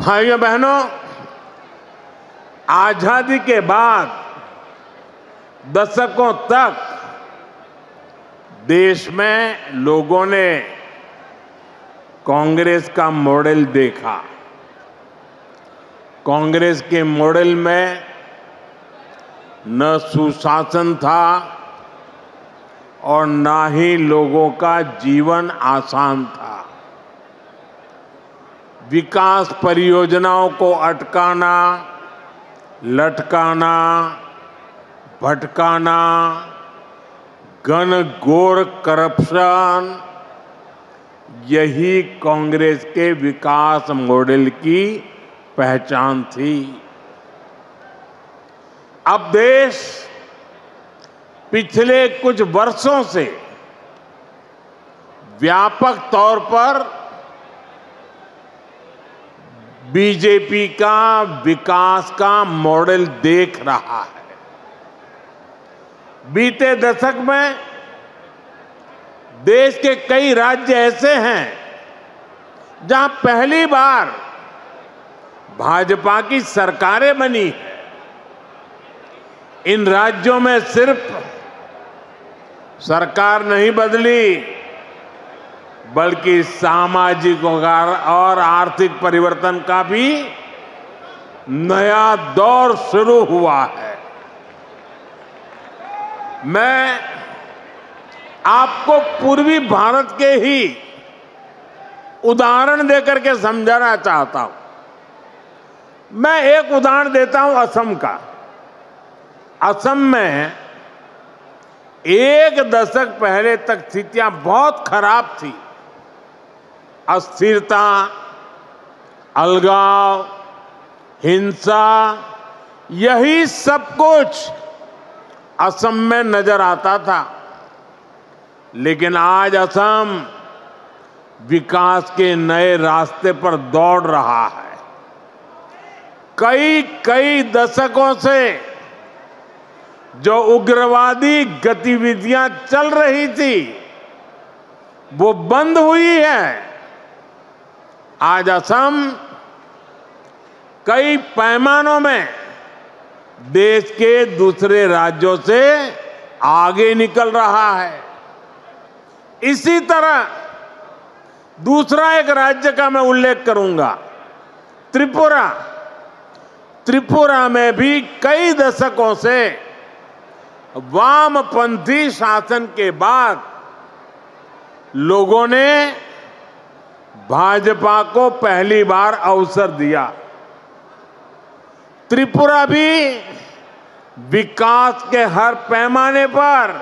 भाइयों बहनों, आजादी के बाद दशकों तक देश में लोगों ने कांग्रेस का मॉडल देखा। कांग्रेस के मॉडल में न सुशासन था और ना ही लोगों का जीवन आसान था। विकास परियोजनाओं को अटकाना, लटकाना, भटकाना, घनघोर करप्शन, यही कांग्रेस के विकास मॉडल की पहचान थी। अब देश पिछले कुछ वर्षों से व्यापक तौर पर बीजेपी का विकास का मॉडल देख रहा है। बीते दशक में देश के कई राज्य ऐसे हैं जहां पहली बार भाजपा की सरकारें बनी है। इन राज्यों में सिर्फ सरकार नहीं बदली, बल्कि सामाजिक और आर्थिक परिवर्तन का भी नया दौर शुरू हुआ है। मैं आपको पूर्वी भारत के ही उदाहरण देकर के समझाना चाहता हूं। मैं एक उदाहरण देता हूं असम का। असम में एक दशक पहले तक स्थितियां बहुत खराब थी। अस्थिरता, अलगाव, हिंसा, यही सब कुछ असम में नजर आता था। लेकिन आज असम विकास के नए रास्ते पर दौड़ रहा है। कई दशकों से जो उग्रवादी गतिविधियां चल रही थी वो बंद हुई है। आज असम कई पैमानों में देश के दूसरे राज्यों से आगे निकल रहा है। इसी तरह दूसरा एक राज्य का मैं उल्लेख करूंगा, त्रिपुरा। त्रिपुरा में भी कई दशकों से वामपंथी शासन के बाद लोगों ने भाजपा को पहली बार अवसर दिया। त्रिपुरा भी विकास के हर पैमाने पर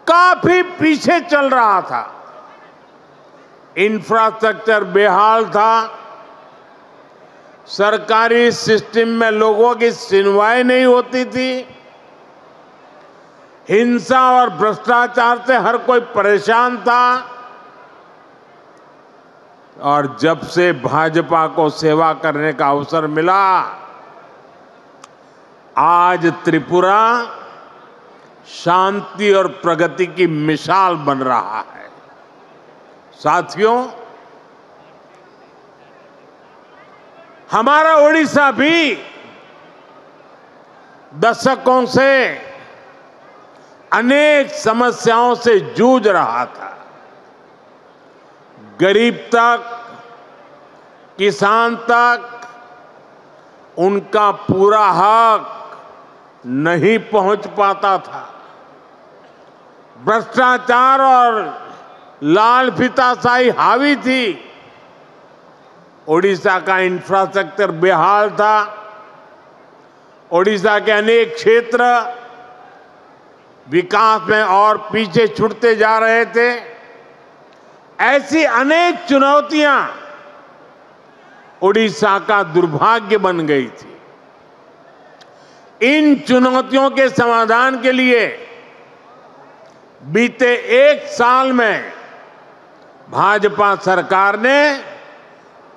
काफी पीछे चल रहा था। इंफ्रास्ट्रक्चर बेहाल था, सरकारी सिस्टम में लोगों की सुनवाई नहीं होती थी, हिंसा और भ्रष्टाचार से हर कोई परेशान था। और जब से भाजपा को सेवा करने का अवसर मिला, आज त्रिपुरा शांति और प्रगति की मिसाल बन रहा है। साथियों, हमारा ओडिशा भी दशकों से अनेक समस्याओं से जूझ रहा था। गरीब तक, किसान तक उनका पूरा हक नहीं पहुंच पाता था। भ्रष्टाचार और लाल फीताशाही हावी थी। ओडिशा का इंफ्रास्ट्रक्चर बेहाल था। ओडिशा के अनेक क्षेत्र विकास में और पीछे छूटते जा रहे थे। ऐसी अनेक चुनौतियां ओडिशा का दुर्भाग्य बन गई थी। इन चुनौतियों के समाधान के लिए बीते एक साल में भाजपा सरकार ने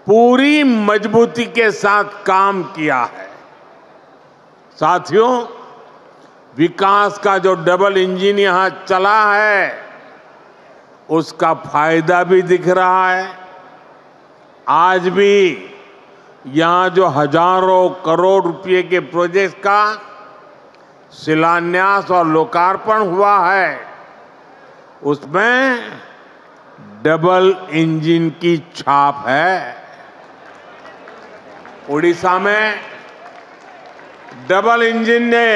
पूरी मजबूती के साथ काम किया है। साथियों, विकास का जो डबल इंजन यहां चला है उसका फायदा भी दिख रहा है। आज भी यहां जो हजारों करोड़ रुपए के प्रोजेक्ट का शिलान्यास और लोकार्पण हुआ है, उसमें डबल इंजन की छाप है। उड़ीसा में डबल इंजन ने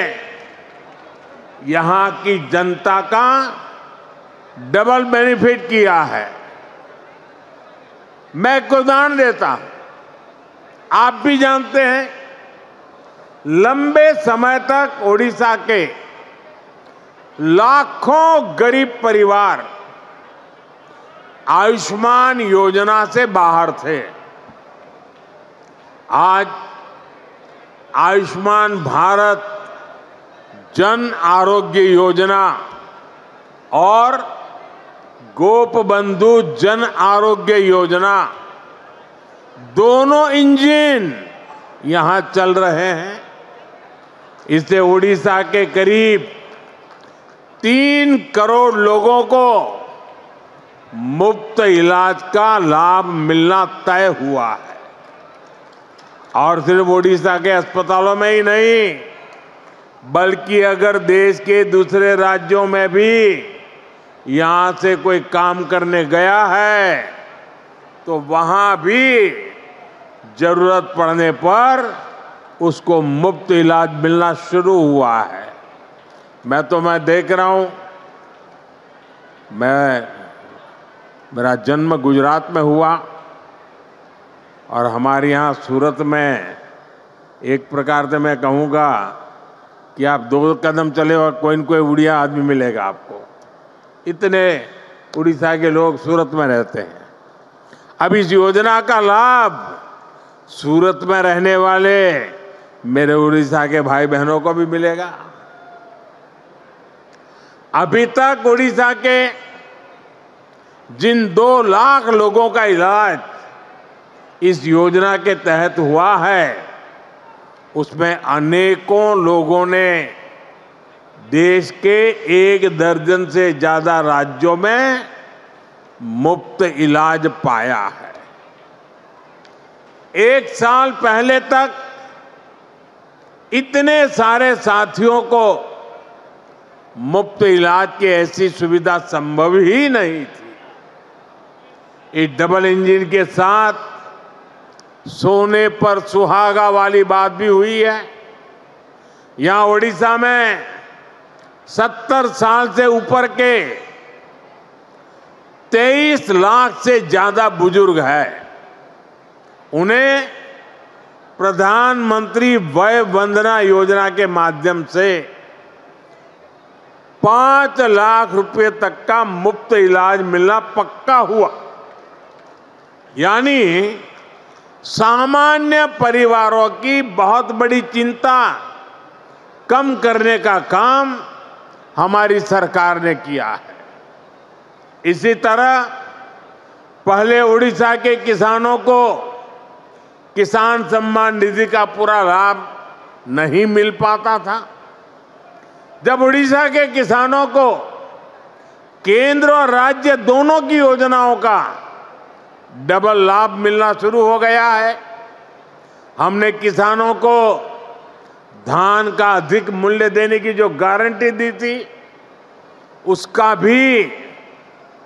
यहां की जनता का डबल बेनिफिट किया है। मैं एक उदाहरण देता हूं, आप भी जानते हैं, लंबे समय तक ओडिशा के लाखों गरीब परिवार आयुष्मान योजना से बाहर थे। आज आयुष्मान भारत जन आरोग्य योजना और गोपबंधु जन आरोग्य योजना, दोनों इंजन यहां चल रहे हैं। इससे उड़ीसा के करीब 3 करोड़ लोगों को मुफ्त इलाज का लाभ मिलना तय हुआ है। और सिर्फ उड़ीसा के अस्पतालों में ही नहीं, बल्कि अगर देश के दूसरे राज्यों में भी यहां से कोई काम करने गया है तो वहां भी जरूरत पड़ने पर उसको मुफ्त इलाज मिलना शुरू हुआ है। मैं देख रहा हूं, मेरा जन्म गुजरात में हुआ और हमारे यहाँ सूरत में एक प्रकार से मैं कहूँगा कि आप 2 कदम चले और कोई न कोई उड़िया आदमी मिलेगा आपको। इतने उड़ीसा के लोग सूरत में रहते हैं। अब इस योजना का लाभ सूरत में रहने वाले मेरे उड़ीसा के भाई बहनों को भी मिलेगा। अभी तक उड़ीसा के जिन 2 लाख लोगों का इलाज इस योजना के तहत हुआ है, उसमें अनेकों लोगों ने देश के 1 दर्जन से ज्यादा राज्यों में मुफ्त इलाज पाया है। 1 साल पहले तक इतने सारे साथियों को मुफ्त इलाज की ऐसी सुविधा संभव ही नहीं थी। इस डबल इंजन के साथ सोने पर सुहागा वाली बात भी हुई है। यहां ओडिशा में 70 साल से ऊपर के 23 लाख से ज्यादा बुजुर्ग हैं। उन्हें प्रधानमंत्री वय वंदना योजना के माध्यम से 5 लाख रुपए तक का मुफ्त इलाज मिलना पक्का हुआ। यानी सामान्य परिवारों की बहुत बड़ी चिंता कम करने का काम हमारी सरकार ने किया है। इसी तरह पहले उड़ीसा के किसानों को किसान सम्मान निधि का पूरा लाभ नहीं मिल पाता था। जब उड़ीसा के किसानों को केंद्र और राज्य दोनों की योजनाओं का डबल लाभ मिलना शुरू हो गया है, हमने किसानों को धान का अधिक मूल्य देने की जो गारंटी दी थी, उसका भी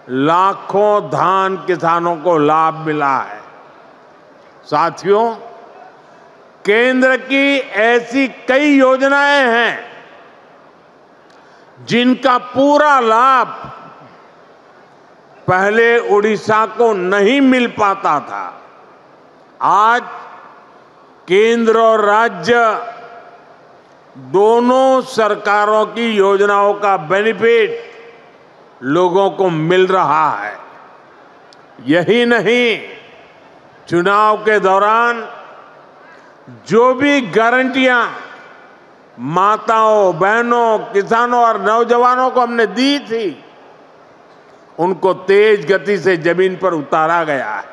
लाखों धान किसानों को लाभ मिला है। साथियों, केंद्र की ऐसी कई योजनाएं हैं जिनका पूरा लाभ पहले उड़ीसा को नहीं मिल पाता था। आज केंद्र और राज्य दोनों सरकारों की योजनाओं का बेनिफिट लोगों को मिल रहा है। यही नहीं, चुनाव के दौरान जो भी गारंटियां माताओं, बहनों, किसानों और नौजवानों को हमने दी थी, उनको तेज गति से जमीन पर उतारा गया है।